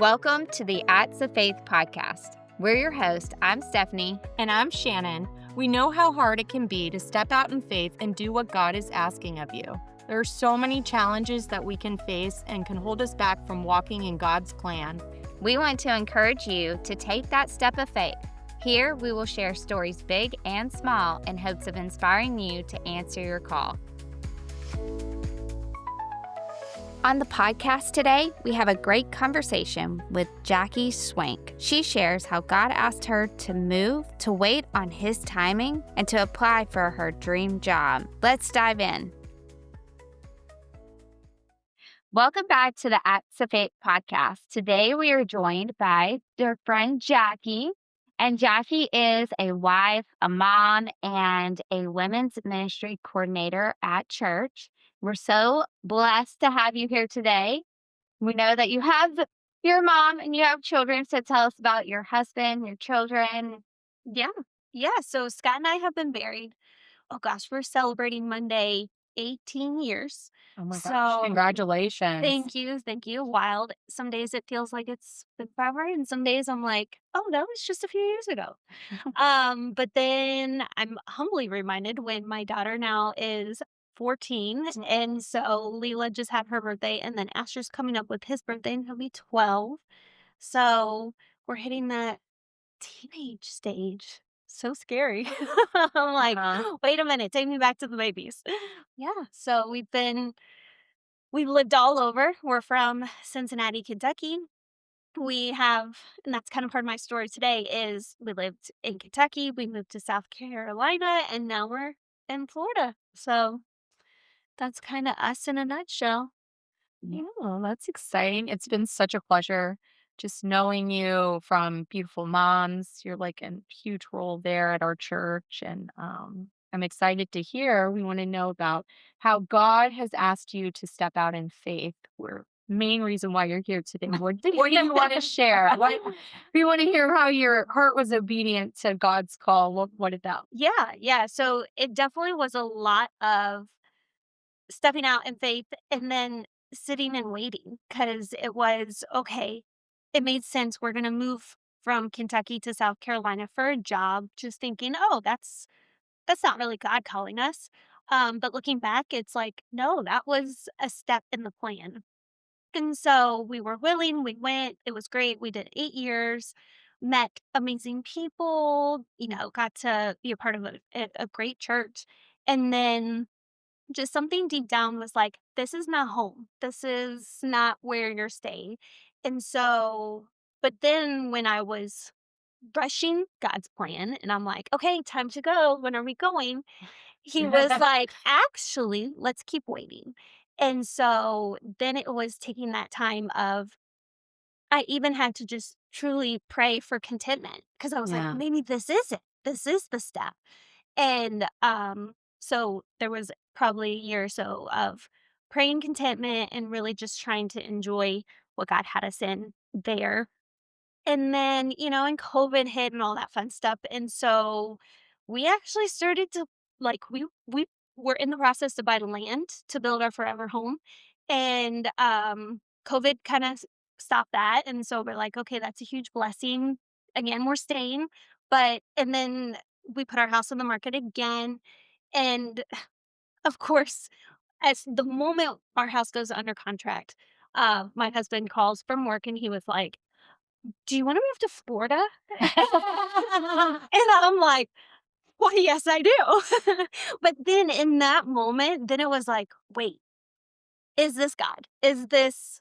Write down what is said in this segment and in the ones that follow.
Welcome to the Acts of Faith podcast. We're your host. I'm Stephanie. And I'm Shannon. We know how hard it can be to step out in faith and do what God is asking of you. There are so many challenges that we can face and can hold us back from walking in God's plan. We want to encourage you to take that step of faith. Here, we will share stories big and small in hopes of inspiring you to answer your call. On the podcast today, we have a great conversation with Jackie Swank. She shares how God asked her to move, to wait on His timing, and to apply for her dream job. Let's dive in. Welcome back to the Acts of Faith podcast. Today, we are joined by their friend Jackie. And Jackie is a wife, a mom, and a women's ministry coordinator at church. We're so blessed to have you here today. We know that you have your mom and you have children, so tell us about your husband, your children. Yeah. So Scott and I have been married. Oh gosh, we're celebrating Monday 18 years. Oh my So gosh, congratulations. Thank you. Wild. Some days it feels like it's been forever, and some days I'm like, oh, that was just a few years ago. But then I'm humbly reminded when my daughter now is 14, and so Leela just had her birthday, and then Asher's coming up with his birthday, and he'll be 12. So we're hitting that teenage stage. So scary. I'm like, wait a minute, take me back to the babies. Yeah. So we've lived all over. We're from Cincinnati, Kentucky. And that's kind of part of my story today is we lived in Kentucky, we moved to South Carolina, and now we're in Florida. So that's kind of us in a nutshell. Yeah, that's exciting. It's been such a pleasure just knowing you from Beautiful Moms. You're like a huge role there at our church. And I'm excited to hear. We want to know about how God has asked you to step out in faith. We're main reason why you're here today. What do you want to share? We want to hear how your heart was obedient to God's call. What about? Yeah. So it definitely was a lot of stepping out in faith and then sitting and waiting because it was okay. It made sense. We're going to move from Kentucky to South Carolina for a job, just thinking, oh, that's not really God calling us. But looking back, it's like, no, that was a step in the plan. And so we were willing, we went, it was great. We did 8 years, met amazing people, got to be a part of a great church. And then just something deep down was like, this is not home. This is not where you're staying. And so, but then when I was rushing God's plan and I'm like, okay, time to go. When are we going? He was like, actually, let's keep waiting. And so then it was taking that time of, I even had to just truly pray for contentment because I was Yeah. like, maybe this is it. This is the step. And so there was probably a year or so of praying contentment and really just trying to enjoy what God had us in there. And then, and COVID hit and all that fun stuff. And so we actually started to we were in the process to buy the land to build our forever home. And COVID kind of stopped that. And so we're like, okay, that's a huge blessing. Again, we're staying. And then we put our house on the market again. And of course, as the moment our house goes under contract, my husband calls from work and he was like, do you want to move to Florida? And I'm like, well, yes, I do. But then in that moment, then it was like, wait, is this God? Is this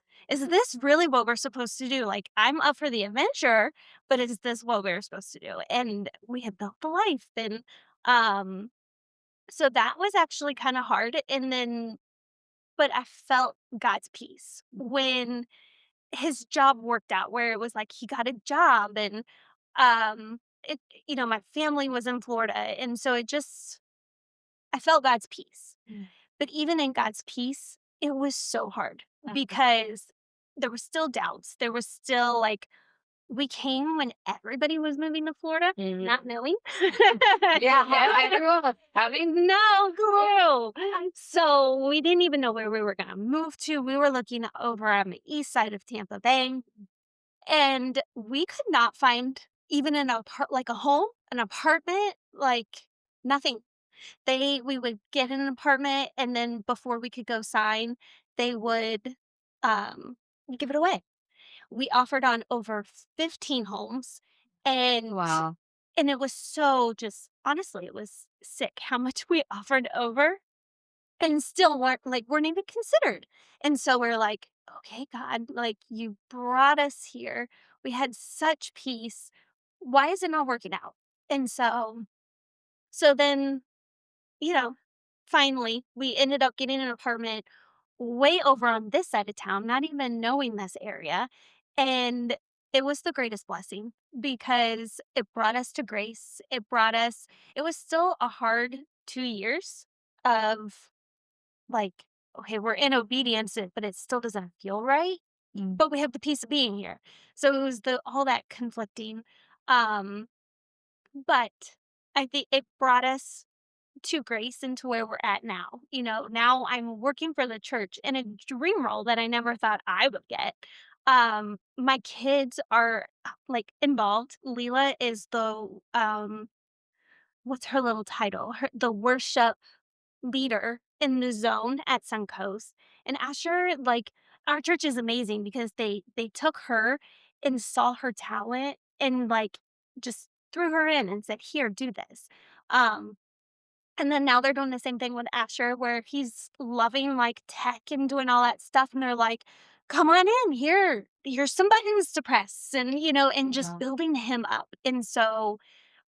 really what we're supposed to do? Like, I'm up for the adventure, but is this what we're supposed to do? And we had built the life. And um, so that was actually kind of hard. But I felt God's peace when his job worked out where it was like he got a job and um it my family was in Florida, and so I felt God's peace. But even in God's peace, it was so hard because there were still doubts. There was still like we came when everybody was moving to Florida, not knowing. Yeah, I grew up having No clue. So we didn't even know where we were going to move to. We were looking over on the east side of Tampa Bay. And we could not find even like a home, an apartment, like nothing. We would get an apartment, and then before we could go sign, they would um give it away. We offered on over 15 homes, and Wow. it was so just honestly, it was sick how much we offered over and still weren't even considered. And so we're like, okay, God, like you brought us here. We had such peace. Why is it not working out? And so then, you know, finally we ended up getting an apartment way over on this side of town, not even knowing this area. And it was the greatest blessing because it brought us to grace. It was still a hard 2 years of like, okay, we're in obedience, but it still doesn't feel right. Mm. But we have the peace of being here. So it was the all that conflicting. Um, but I think it brought us to grace and to where we're at now. Now I'm working for the church in a dream role that I never thought I would get. My kids are like involved. Leela is the what's her little title? The worship leader in the zone at Suncoast. And Asher, like our church is amazing because they took her and saw her talent and like just threw her in and said, "Here, do this." Um and then now they're doing the same thing with Asher where he's loving like tech and doing all that stuff and they're like, "Come on in here. Here's some buttons to press." And and just Wow. building him up. And so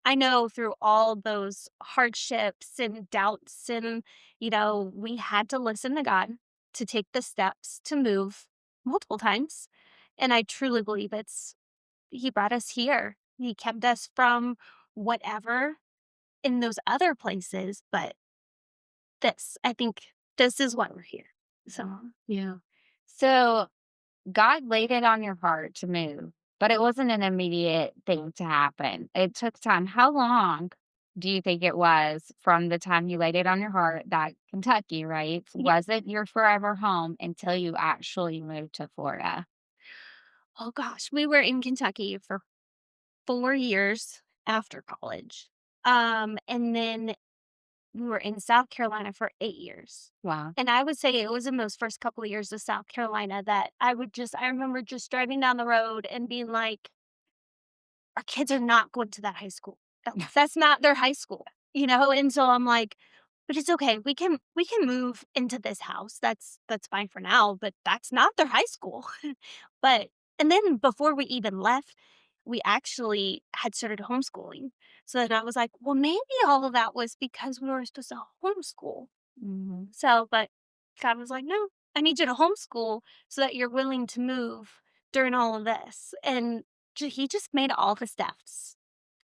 I know through all those hardships and doubts and, we had to listen to God to take the steps to move multiple times. And I truly believe He brought us here. He kept us from whatever in those other places. But I think this is why we're here. So, Yeah. So God laid it on your heart to move, but it wasn't an immediate thing to happen. It took time. How long do you think it was from the time you laid it on your heart that Kentucky, right, yeah. wasn't your forever home until you actually moved to Florida? Oh gosh, we were in Kentucky for 4 years after college. And then we were in South Carolina for 8 years. Wow. And I would say it was in those first couple of years of South Carolina that I remember just driving down the road and being like, our kids are not going to that high school. That's not their high school, And so I'm like, but it's okay. We can move into this house. That's fine for now, but that's not their high school. But and then before we even left, we actually had started homeschooling. So then I was like, well, maybe all of that was because we were supposed to homeschool. Mhm. So, but God was like, no, I need you to homeschool so that you're willing to move during all of this. And he just made all the steps.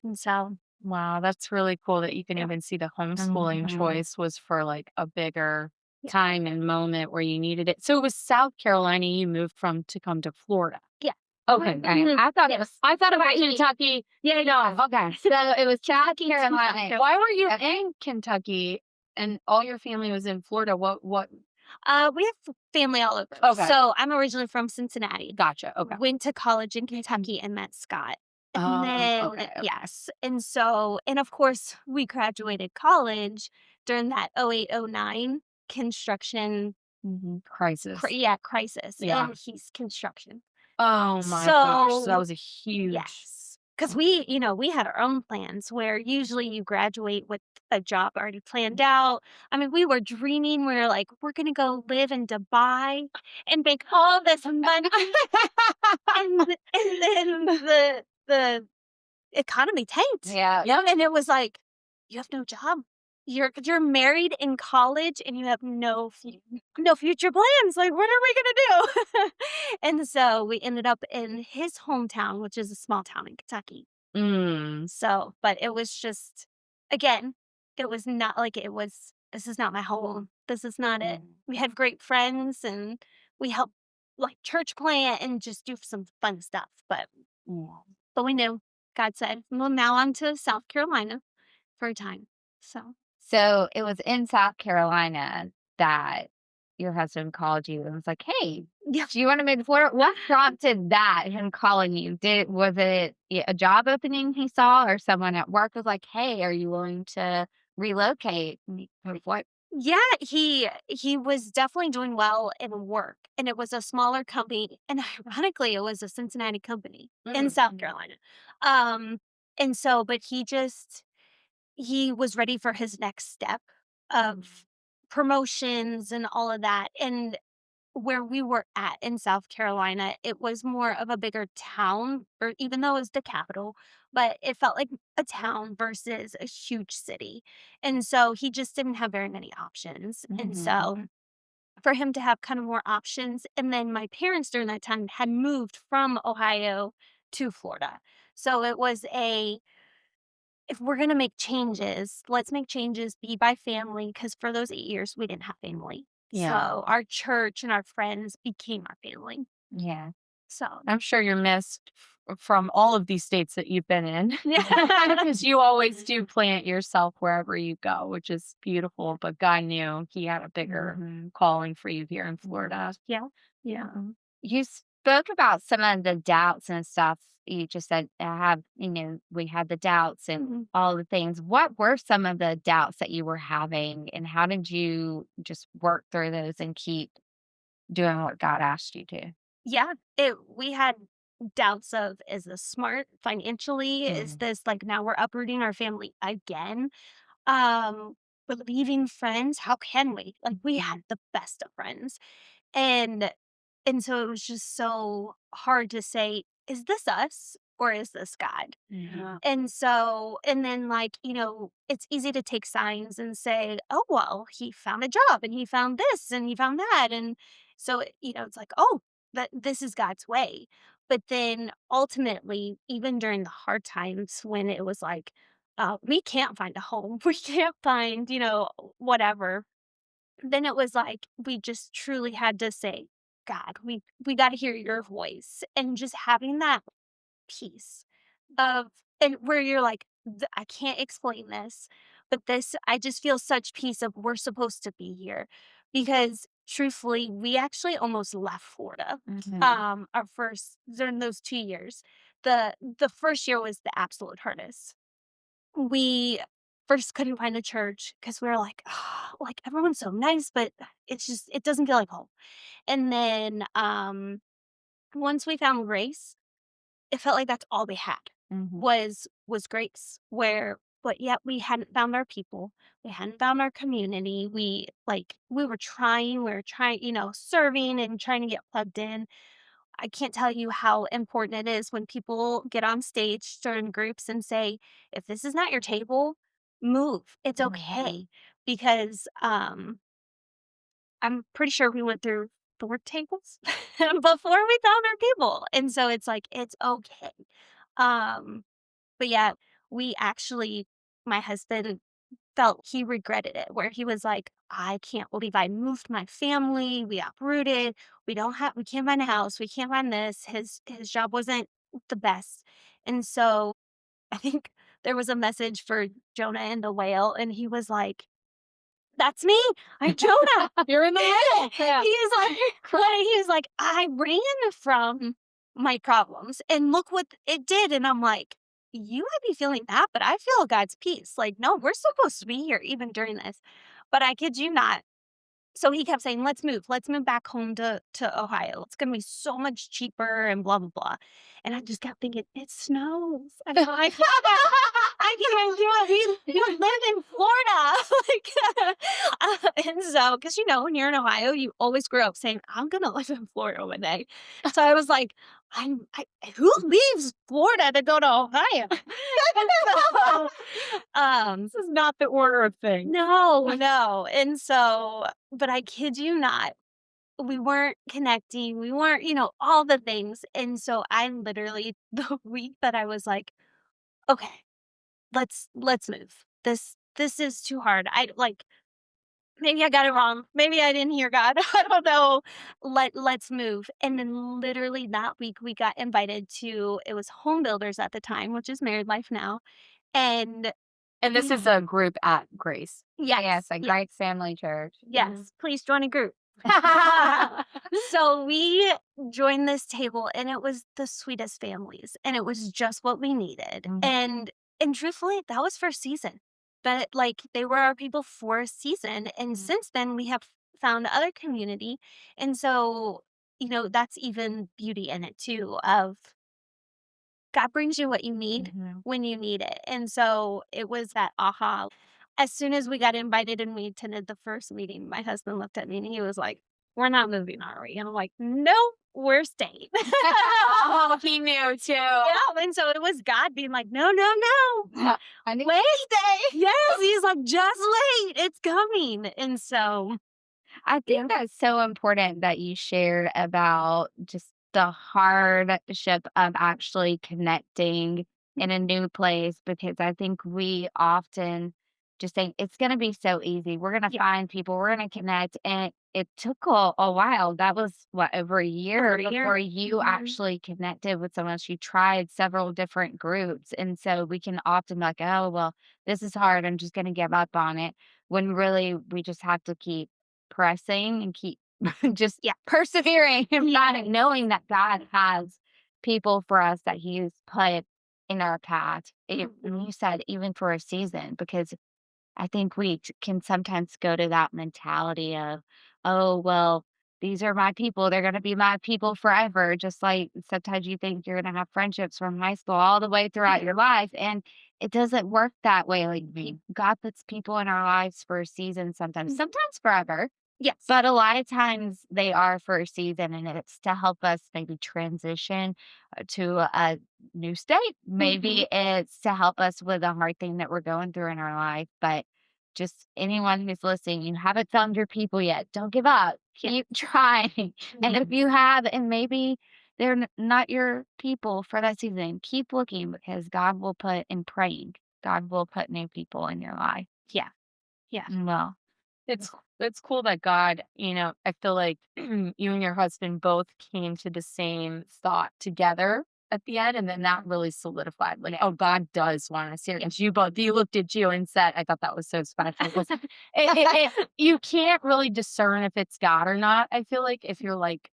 And so, Wow, that's really cool that you can yeah. even see the homeschooling Mhm. choice was for like a bigger Yeah. time and moment where you needed it. So it was South Carolina you moved from to come to Florida. Yeah. Okay, okay. Mhm. Yes. I thought about Kentucky. Yeah, no. Okay. So it was South Carolina. Why were you Okay. in Kentucky and all your family was in Florida? What We have family all over. Okay. So I'm originally from Cincinnati. Gotcha. Okay. Went to college in Kentucky and met Scott. And Oh, then, okay. yes. And so, and of course, we graduated college during that 0809 construction, Crisis. crisis. Yeah. And he's construction. Oh my gosh. So that So, was a huge. yes. Because we had our own plans where usually you graduate with a job already planned out. I mean, we were dreaming. We were like, we're going to go live in Dubai and make all this money. And then the economy tanked. Yeah. Yep. And it was like, you have no job. You're married in college and you have no future plans. Like, what are we gonna do? And so we ended up in his hometown, which is a small town in Kentucky. Mm. So, but it was just again, it was not like it was this is not my home. This is not it. We had great friends and we helped like church plant and just do some fun stuff. But we knew God said, well, now I'm to South Carolina for a time. So So it was in South Carolina that your husband called you and was like, "Hey, Yeah. do you want to move to Florida?" What prompted that, him calling you? Was it a job opening he saw, or someone at work was like, "Hey, are you willing to relocate?" What? Yeah, he was definitely doing well in work, and it was a smaller company, and ironically, it was a Cincinnati company in South Carolina. Um, and so, but he was ready for his next step of promotions and all of that. And where we were at in South Carolina, it was more of a bigger town, or even though it was the capital, but it felt like a town versus a huge city. And so he just didn't have very many options. And so for him to have kind of more options, and then my parents during that time had moved from Ohio to Florida. So it was a, if we're going to make changes, let's make changes, be by family, because for those 8 years, we didn't have family. Yeah. So our church and our friends became our family. Yeah. So, I'm sure you're missed from all of these states that you've been in yeah. because you always do plant yourself wherever you go, which is beautiful. But God knew He had a bigger calling for you here in Florida. Yeah. Yeah. You spoke about some of the doubts and stuff. You just said, I have, we had the doubts and Mhm. all the things. What were some of the doubts that you were having, and how did you just work through those and keep doing what God asked you to? Yeah. We had doubts of, is this smart financially? Is this like, now we're uprooting our family again? Um, but leaving friends, how can we? Like, we had the best of friends. And and so it was just so hard to say, is this us or is this God? Yeah. And so, and then like, it's easy to take signs and say, oh, well, he found a job and he found this and he found that. And so, it's like, oh, that this is God's way. But then ultimately, even during the hard times when it was like, we can't find a home, we can't find, whatever, then it was like we just truly had to say, God, we got to hear your voice, and just having that peace of, and where you're like, I can't explain this, but this, I just feel such peace of, we're supposed to be here, because truthfully, we actually almost left Florida. Our first, during those 2 years, the first year was the absolute hardest. We first couldn't find a church because we were like, "Ah, like, everyone's so nice, but it's just, it doesn't feel like home." And then, once we found grace, it felt like that's all we had was grace, where, but yet we hadn't found our people. We hadn't found our community. We were trying, serving and trying to get plugged in. I can't tell you how important it is when people get on stage during groups and say, if this is not your table, move. It's okay. Because I'm pretty sure we went through 4 tables before we found our people. And so it's like, it's okay. Um, but yeah, we actually, my husband felt he regretted it, where he was like, I can't believe I moved my family. We uprooted. We can't find a house. We can't find this. His job wasn't the best. And so I think there was a message for Jonah and the whale, and he was like, that's me. I'm Jonah. You're in the middle. Yeah. He's like, he's like, I ran from my problems and look what it did. And I'm like, you might be feeling that, but I feel God's peace. Like, no, we're supposed to be here even during this. But I kid you not, so he kept saying, "Let's move. Let's move back home to Ohio. It's gonna be so much cheaper and blah blah blah." And I just kept thinking, "It snows." I'm like, I can't do it. You live in Florida, like, and so because when you're in Ohio, you always grow up saying, "I'm gonna live in Florida one day." So I was like, who leaves Florida to go to Ohio?" So, This is not the order of things. no, no. And so, but I kid you not, we weren't connecting. We weren't, all the things. And so I literally, the week that I was like, okay, let's move. This is too hard. I like, maybe I got it wrong. Maybe I didn't hear God. I don't know. Let's move. And then literally that week we got invited to, it was Home Builders at the time, which is Married Life now. And And this is a group at Grace. yes, Yes, a great family church. yes, please join a group. So we joined this table and it was the sweetest families and it was just what we needed. Mhm. And truthfully, that was for a season. But like they were our people for a season. And Mhm. since then we have found other community. And so, that's even beauty in it too of God brings you what you need Mhm. when you need it. And so it was that aha. As soon as we got invited and we attended the first meeting, my husband looked at me and he was like, "We're not moving, are we?" And I'm like, "Nope, we're staying." Oh, he knew too. Yeah. And so it was God being like, "No, no, no. I think Wait, stay." Yes. He's like, "Just wait. It's coming." And so, I yeah. think that's so important that you shared about just the hardship of actually connecting in a new place because I think we often just think it's going to be so easy. We're going to Yeah. find people, we're going to connect. And it took a while. That was what, over a year Over a year. before you Mhm. actually connected with someone else. You tried several different groups. And so we can often be like, oh, well, this is hard. I'm just going to give up on it. When really we just have to keep pressing and keep just Yeah. persevering and Yeah. knowing that God has people for us that He's put in our path. And you said even for a season, because I think we can sometimes go to that mentality of, oh, well, these are my people. They're going to be my people forever. Just like sometimes you think you're going to have friendships from high school all the way throughout your life. And it doesn't work that way. Like God puts people in our lives for a season sometimes forever. Yes. But a lot of times they are for a season and it's to help us maybe transition to a new state. Maybe it's to help us with a hard thing that we're going through in our life. But just anyone who's listening, you haven't found your people yet. Don't give up. Yeah. Keep trying. And if you have, and maybe they're not your people for that season, keep looking because God will put in praying. God will put new people in your life. Yeah. Yeah. Well, it's cool that God, I feel like you and your husband both came to the same thought together at the end, and then that really solidified, like, oh, God does want us here. And you looked at you and said, I thought that was so special. Because you can't really discern if it's God or not. I feel like if you're like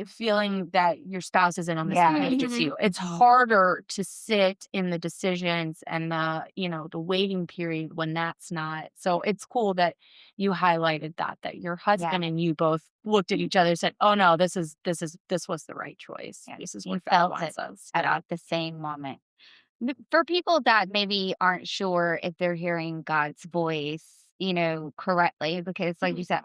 feeling that your spouse isn't on the same yeah. page as Mhm. you. It's harder to sit in the decisions and the waiting period when that's not. So it's cool that you highlighted that your Yeah. husband and you both looked at each other and said, "Oh no, this was the right choice. Yeah, This is you what God felt wants it us." at Yeah. the same moment. For people that maybe aren't sure if they're hearing God's voice, correctly, because like you Mhm. said,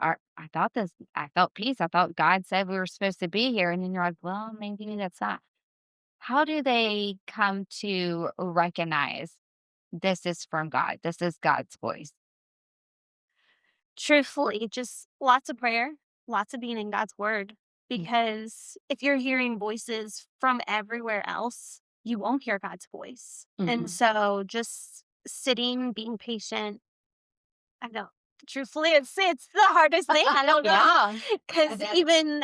I felt peace. I thought God said we were supposed to be here. And then you're like, well, maybe that's not. How do they come to recognize this is from God? This is God's voice. Truthfully, just lots of prayer, lots of being in God's word. Mm. Because if you're hearing voices from everywhere else, you won't hear God's voice. And Mhm. so just sitting, being patient, I know. Truthfully, it's the hardest thing. I don't know. Yeah. Because even,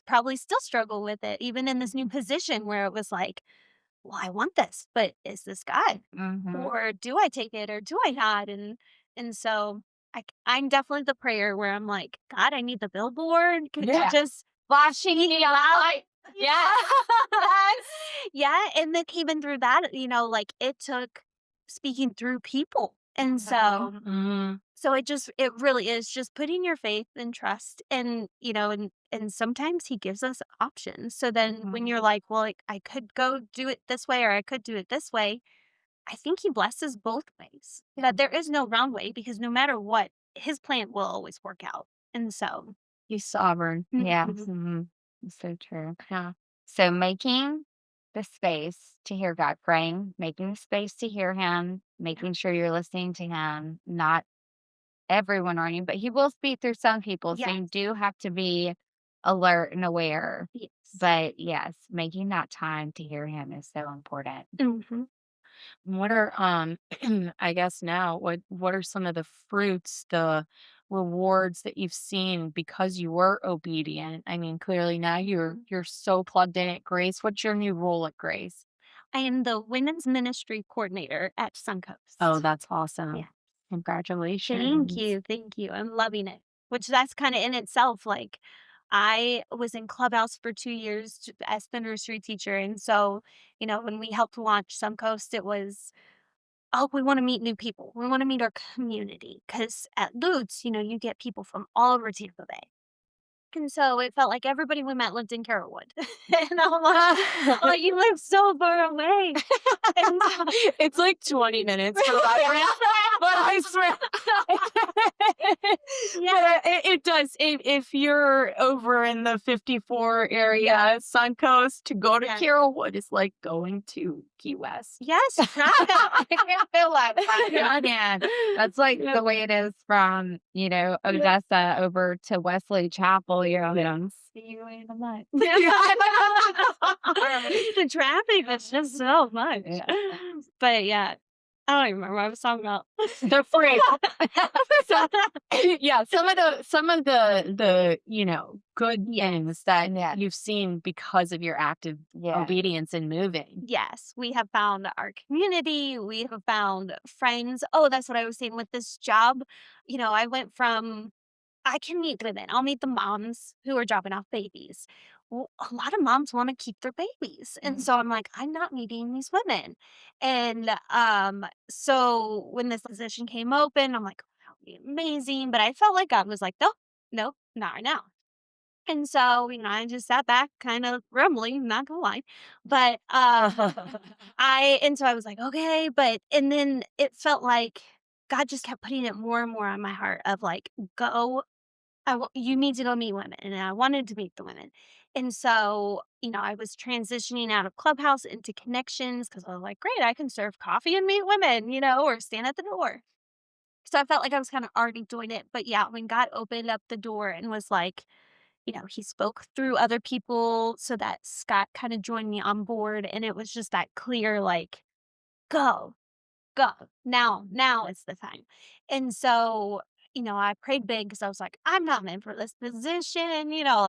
probably still struggle with it, even in this new position where it was like, well, I want this, but is this God? Mm-hmm. Or do I take it or do I not? And so I'm definitely the prayer where I'm like, God, I need the billboard. Could you Yeah. just Flashing speak the loud? light. Yes. Yeah. And then even through that, like it took speaking through people. And so Mhm. so it really is just putting your faith and trust and and sometimes he gives us options. So then when you're like, well, like, I could go do it this way or I could do it this way, I think he blesses both ways. That there is no wrong way because no matter what, his plan will always work out. And so, He's sovereign. Yeah. mhm. Mm-hmm. So true. Yeah. So making the space to hear God, praying, making the space to hear Him, making sure you're listening to Him, not everyone on you, but He will speak through some people. So you Yes. do have to be alert and aware. Yes. But yes, making that time to hear Him is so important. Hmm. What are I guess now what are some of the fruits, the rewards that you've seen because you were obedient? I mean, clearly now you're so plugged in at Grace. What's your new role at Grace? I am the women's ministry coordinator at Oh, Suncoast. that's Yeah. awesome. Thank Congratulations. you. Thank you. I'm loving it. which that's kind of in itself. Like, I was in Clubhouse for 2 years as the nursery teacher. And so, when we helped launch Suncoast, it was, oh, we want to meet new people. We want to meet our community. Because at Lutz, you get people from all over Tampa Bay. And so it felt like everybody we met lived in Carrollwood. And I'm like, "Oh, you live so far away." And so It's like 20 minutes from my house, but I swear. yeah, But it does. If you're over in the 54 area, Suncoast, to go to yeah. Carrollwood is like going to Key West. Yes, right. I can feel like that. Yeah. That's like Yeah. the way it is from, Odessa over to Wesley Chapel. See you in a month. The traffic was just so much. Yeah. But yeah, I don't even remember what I was talking about. They're free. So, yeah, some of the good things that Yeah. you've seen because of your active Yeah. obedience in moving. Yes, we have found our community. We have found friends. Oh, that's what I was saying with this job. I went from, I can meet women. I'll meet the moms who are dropping off babies. Well, a lot of moms want to keep their babies. And Mhm. so I'm like, I'm not meeting these women. And so when this position came open, I'm like, that would be amazing. But I felt like God was like, nope, nope, not right now. And so, I just sat back, kind of rumbling, not gonna lie. But I was like, okay, and then it felt like God just kept putting it more and more on my heart of like, go, you need to go meet women. And I wanted to meet the women. And so, I was transitioning out of Clubhouse into Connections because I was like, great, I can serve coffee and meet women, or stand at the door. So I felt like I was kind of already doing it. But yeah, when God opened up the door and was like, he spoke through other people so that Scott kind of joined me on board. And it was just that clear, like, go, go. Now is the time. And so, I prayed big because I was like, I'm not meant for this position. Me, I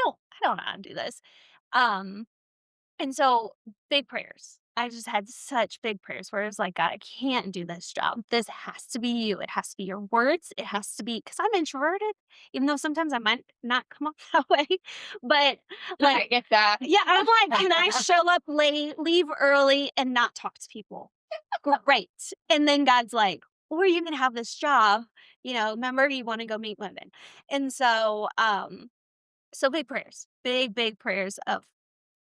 don't know how to do this. Um, and so big prayers. I just had such big prayers where it was like, God, I can't do this job. This has to be you. It has to be your words. It has to be because I'm introverted, even though sometimes I might not come off that way. But I like, get that. yeah, I'm like, can I show up late, leave early, and not talk to people? Great. And then God's like, or you can have this job, remember you want to go meet women. And so big prayers, big prayers of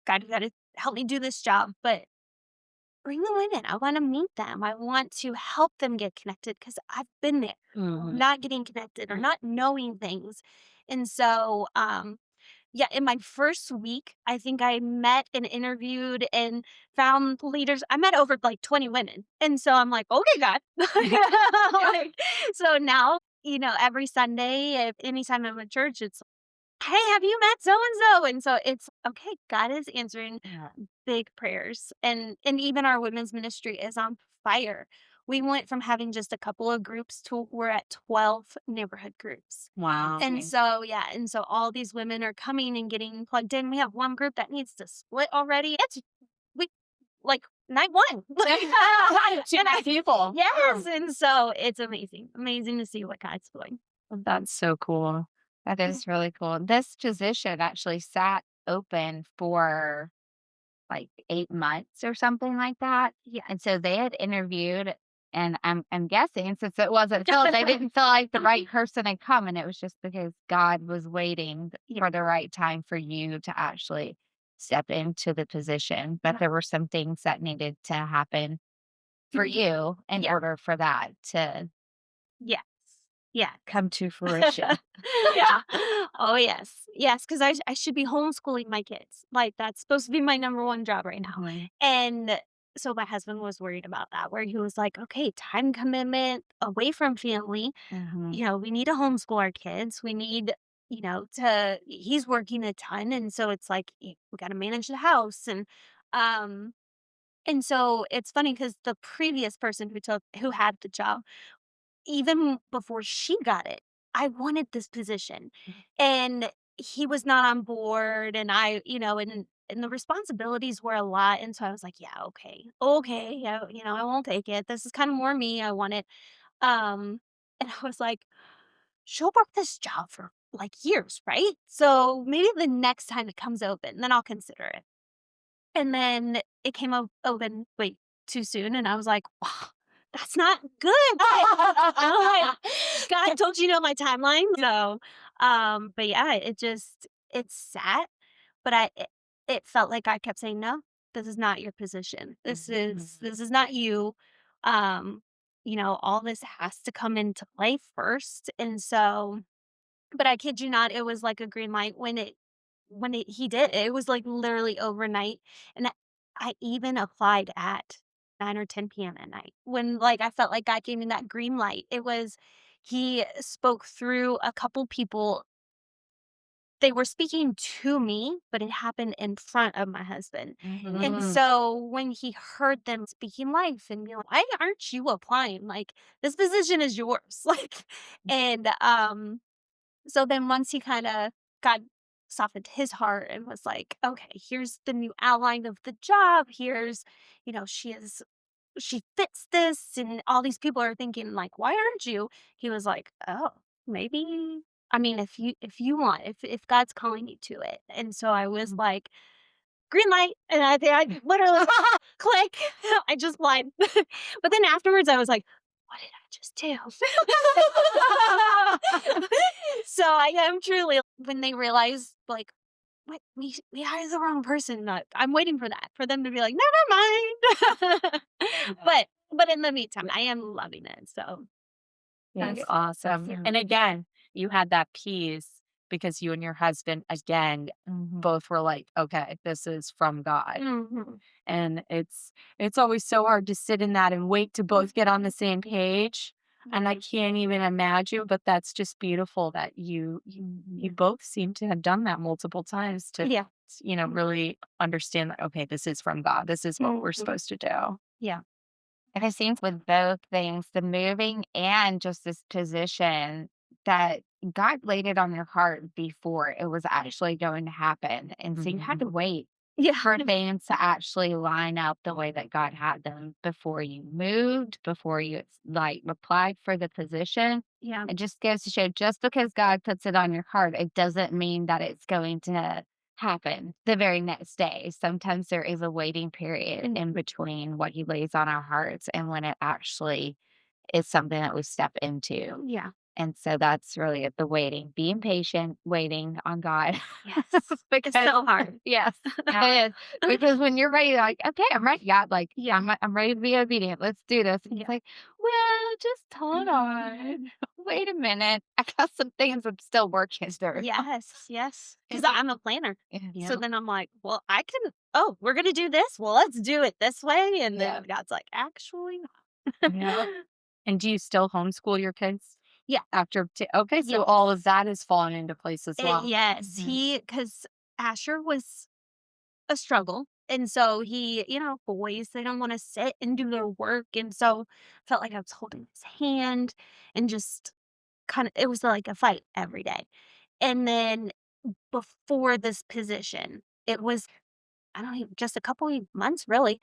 God, you gotta help me do this job, but bring the women. I want to meet them. I want to help them get connected because I've been there, Mhm. not getting connected or not knowing things. And so, yeah, in my first week, I think I met and interviewed and found leaders. I met over like 20 women. And so I'm like, okay, God. Like, so now, every Sunday, if anytime I'm at church, it's, hey, have you met so and so? And so it's okay, God is answering Yeah. big prayers. And even our women's ministry is on fire. We went from having just a couple of groups to we're at 12 neighborhood groups. Wow. And so, yeah, and so all these women are coming and getting plugged in. We have one group that needs to split already. It's we like night one. Too And many people. yes, and so it's amazing. Amazing to see what God's doing. That's so cool. That is really cool. This position actually sat open for like 8 months or something like that. Yeah. And so they had interviewed, and I'm guessing since it wasn't filled, they didn't feel like the right person had come, and it was just because God was waiting for the right time for you to actually step into the position. But there were some things that needed to happen for you in Yeah. order for that to Yes. Yeah. come to fruition. Yeah. Oh, yes. Yes, because I should be homeschooling my kids. Like, that's supposed to be my number one job right now. Mhm. And so my husband was worried about that, where he was like, okay, time commitment away from family. Mhm. We need to homeschool our kids. We need, he's working a ton. And so it's like, we got to manage the house. Um, and so it's funny because the previous person who had the job, even before she got it, I wanted this position. And he was not on board and and the responsibilities were a lot. And so I was like, yeah, okay. Okay. Yeah, I won't take it. This is kind of more me. I want it. And I was like, she'll work this job for like years, right? So maybe the next time it comes open, then I'll consider it. And then it came open way too soon, and I was like, "Wow, that's not good." I'm like, "God, don't you know my timeline?" So, but yeah, it sat, but it felt like I kept saying, "No, this is not your position. This is not you." Um, all this has to come into play first, and so, but I kid you not, it was like a green light when he did. It was, like, literally overnight, and I even applied at 9 or 10 p.m. at night when, like, I felt like God gave me that green light. He spoke through a couple people. They were speaking to me, but it happened in front of my husband, and Mhm. so when he heard them speaking life and being like, "Why aren't you applying? Like, this position is yours." Like, and, so then once he kinda God softened his heart and was like, "Okay, here's the new outline of the job. Here's, she fits this," and all these people are thinking like, "Why aren't you?" He was like, "Oh, maybe, I mean, if you want, if God's calling you to it." And so I was like, "Green light," and I literally click. I just lied. But then afterwards, I was like, "What did I just do?" So I am truly, when they realize, like, "What? We hired the wrong person." I'm waiting for that, for them to be like, "Never mind." But in the meantime, I am loving it. So That's Yeah. awesome. Yeah. And again, you had that peace because you and your husband, again, Mhm. both were like, okay, this is from God. mhm. And it's always so hard to sit in that and wait to both get on the same page. And I Yeah. can't even imagine, but that's just beautiful that you both seem to have done that multiple times to, Yeah. really understand that, okay, this is from God. This is what we're Mhm. supposed to do. Yeah. And it seems with both things, the moving and just this position, that God laid it on your heart before it was actually going to happen. And so you had to wait Yeah. for things to actually line up the way that God had them before you moved, before you like applied for the position. Yeah. It just goes to show, just because God puts it on your heart, it doesn't mean that it's going to happen the very next day. Sometimes there is a waiting period in between what he lays on our hearts and when it actually is something that we step into. Yeah. And so that's really it, the waiting, being patient, waiting on God. Yes. It's Because so hard. yes, it is. Because when you're ready, like, okay, I'm ready, God, like, Yeah. I'm ready to be obedient. Let's do this. And he's Yeah. like, well, just hold on. Wait a minute. I got some things I'm still working through. Yes. Yes. Because Mhm. I'm a planner. Yeah. So then I'm like, well, I can, oh, we're going to do this. Well, let's do it this way. And Yeah. then God's like, actually not. Yeah. And do you still homeschool your kids Yeah. after? Okay, so Yeah. all of that has fallen into place as well. Yes. Mhm. Because Asher was a struggle. And so boys, they don't want to sit and do their work. And so felt like I was holding his hand and just kind of, it was like a fight every day. And then before this position, it was, I don't know, just a couple of months really,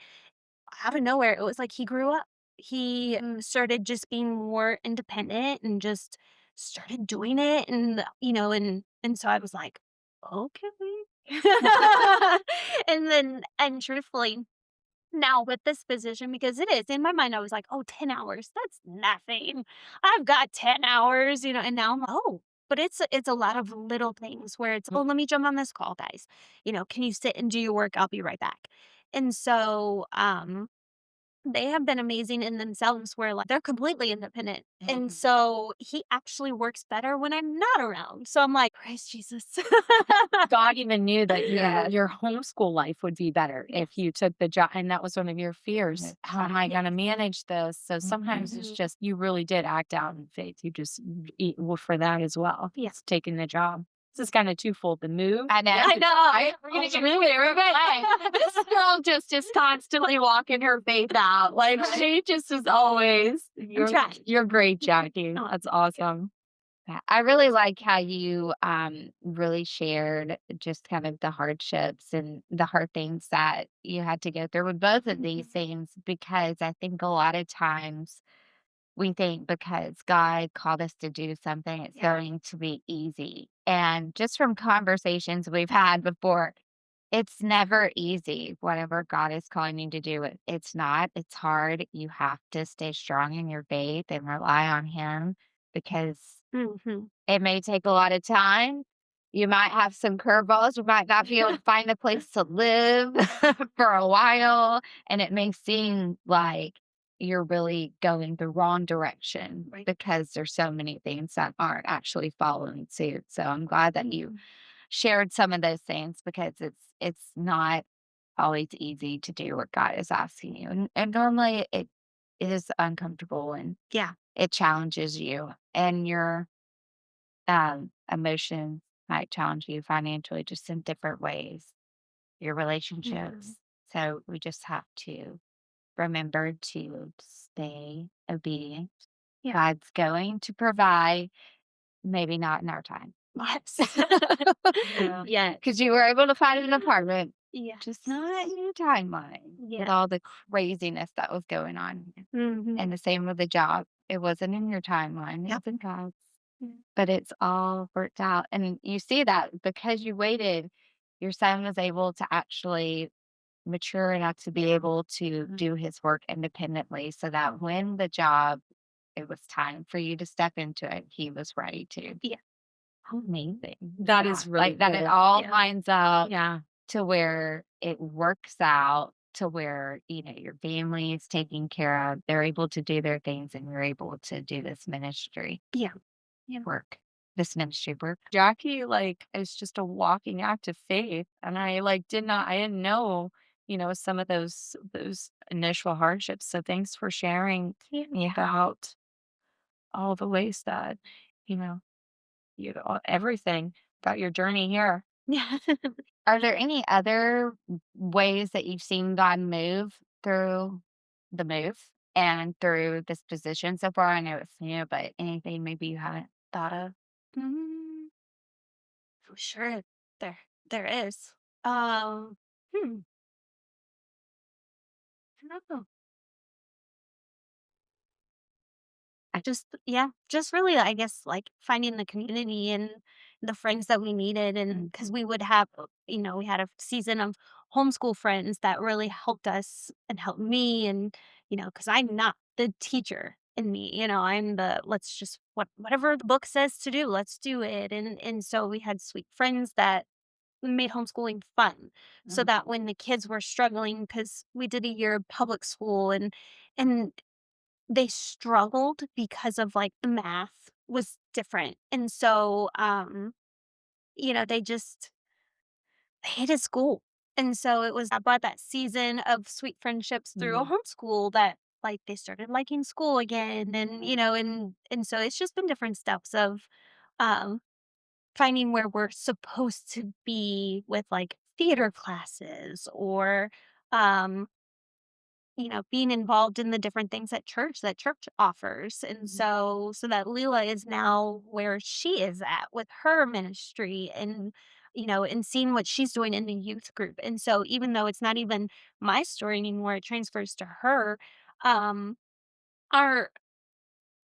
out of nowhere. It was like he grew up. He started just being more independent and just started doing it. And so I was like, okay. And truthfully, now with this position, because it is in my mind, I was like, oh, 10 hours, that's nothing. I've got 10 hours, and now I'm like, oh, but it's a lot of little things where it's, oh, let me jump on this call, guys. Can you sit and do your work? I'll be right back. And so they have been amazing in themselves where, like, they're completely independent. And so he actually works better when I'm not around. So I'm like, praise Jesus. God even knew that Yeah. your homeschool life would be better if you took the job, and that was one of your fears. How am I Yes. going to manage this? So sometimes it's Mhm. just you really did act out in faith. You just eat well for that as well. Yeah. It's taking the job. This is kind of twofold. The move. I know. I know. We're gonna get Really, we're good. This girl just is constantly walking her faith out. Like she just is always. trying. You're great, Jackie. That's awesome. Yeah, I really like how you really shared just kind of the hardships and the hard things that you had to go through with both of these things, because I think a lot of times we think because God called us to do something, it's Yeah. going to be easy. And just from conversations we've had before, it's never easy, whatever God is calling you to do. It's not, it's hard. You have to stay strong in your faith and rely on Him because Mhm. it may take a lot of time. You might have some curveballs. You might not be able to find a place to live for a while, and it may seem like you're really going the wrong direction Right. because there's so many things that aren't actually following suit. So I'm glad that you shared some of those things because it's not always easy to do what God is asking you. And normally it is uncomfortable and Yeah. it challenges you and your emotions might challenge you financially just in different ways, your Mhm. relationships. So we just have to remember to stay obedient. Yeah. God's going to provide, maybe not in our time. Yes. Yeah. Yes. Because you were able to find an apartment, just Yes. not in your timeline with Yeah. all the craziness that was going on. Mhm. And the same with the job. It wasn't in your timeline, it Yep. was in God's. Mm. But it's all worked out, and you see that because you waited, your son was able to actually mature enough to be able to do his work independently so that when the job it was time for you to step into it, he was ready to. Yeah. How amazing. That Yeah, is really like that it cool. all Yeah. lines up Yeah. to where it works out to where, your family is taken care of. They're able to do their things and you're able to do this ministry Yeah. Yeah. work, this ministry work. Jackie, like, is just a walking act of faith. And I didn't know, some of those initial hardships. So thanks for sharing Yeah. about all the ways that, you know, everything about your journey here. Yeah. Are there any other ways that you've seen God move through the move and through this position so far? I know it's new, but anything maybe you haven't thought of? Mm, I'm sure there is. Um, hmm, I don't know. I just yeah, just really, I guess, like, finding the community and the friends that we needed, and because we would have, we had a season of homeschool friends that really helped us and helped me, and, because I'm not the teacher in me, I'm the let's just whatever the book says to do, let's do it, and so we had sweet friends that made homeschooling fun, so that when the kids were struggling, because we did a year of public school, and they struggled because of, like, the math was different, and so, they just hated school, and so it was I brought that season of sweet friendships through a homeschool that, like, they started liking school again, and, and so it's just been different steps of, um, finding where we're supposed to be with, like, theater classes or, um being involved in the different things at church that church offers. And so that Leela is now where she is at with her ministry and and seeing what she's doing in the youth group. And so even though it's not even my story anymore, it transfers to her. Um our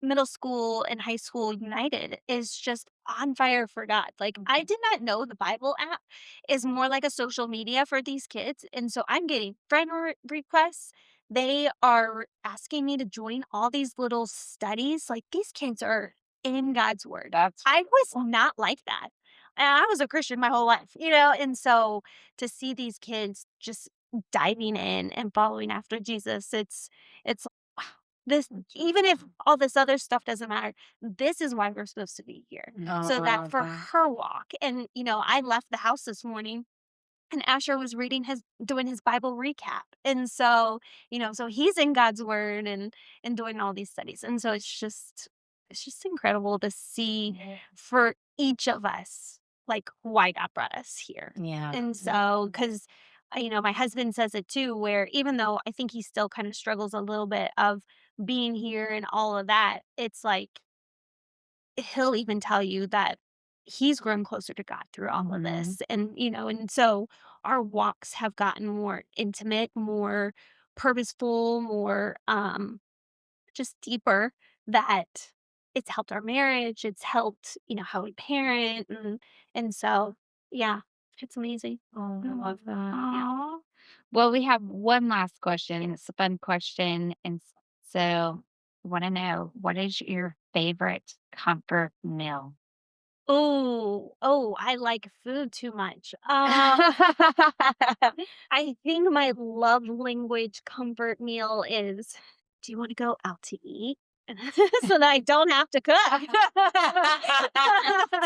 middle school and high school united is just on fire for God. Like, I did not know the Bible app is more like a social media for these kids. And so I'm getting friend requests. They are asking me to join all these little studies. Like, these kids are in God's word. That's I was not like that. And I was a Christian my whole life, and so to see these kids just diving in and following after Jesus, it's this even if all this other stuff doesn't matter, this is why we're supposed to be here. So that for wow. her walk and, I left the house this morning and Asher was doing his Bible recap. And so, so he's in God's word and doing all these studies. And so it's just incredible to see for each of us like why God brought us here. Yeah. And so cuz my husband says it too where even though I think he still kind of struggles a little bit of being here and all of that, it's like he'll even tell you that he's grown closer to God through all of this. And, and so our walks have gotten more intimate, more purposeful, more just deeper that it's helped our marriage. It's helped, how we parent. And so, yeah, it's amazing. Oh, I love that. Aw. Well, we have one last question, and it's a fun question. And so I want to know, what is your favorite comfort meal? Oh, I like food too much. I think my love language comfort meal is, do you want to go out to eat? So that I don't have to cook.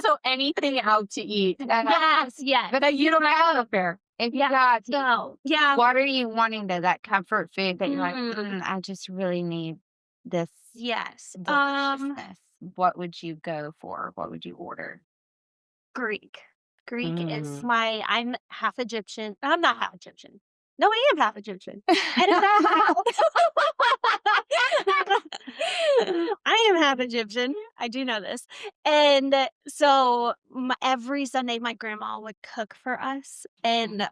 So anything out to eat. Yes. But you don't have a fair. If you Yeah. got, So, yeah. what are you wanting that comfort food that you're like, Mm. I just really need this Yes. deliciousness? What would you go for? What would you order? Greek. Greek is Mm. I'm half Egyptian. I'm not half Egyptian. No, I am half Egyptian. I don't know how. I am half Egyptian. I do know this. And so every Sunday, my grandma would cook for us. And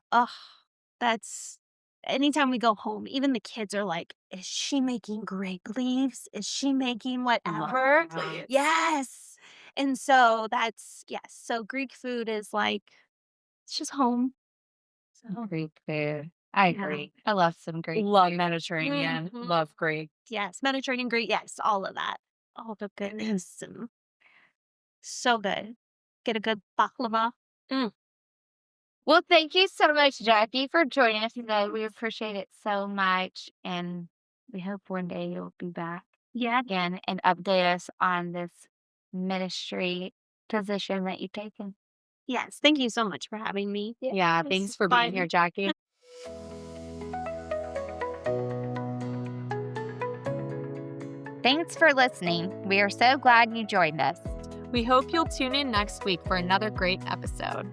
that's anytime we go home, even the kids are like, is she making grape leaves? Is she making whatever? Wow. Yes. And so yes. So Greek food is like, it's just home. So, Greek food. I yeah. agree. I love some Greek. Love Mediterranean. Mhm. Love Greek. Yes. Mediterranean, Greek. Yes. All of that. All the goodness. And so good. Get a good baklava. Well, thank you so much, Jackie, for joining us today. We appreciate it so much. And we hope one day you'll be back Yeah. again and update us on this ministry position that you've taken. Yes. Thank you so much for having me. Yeah. This Thanks is for being fun. here, Jackie. Thanks for listening. We are so glad you joined us. We hope you'll tune in next week for another great episode.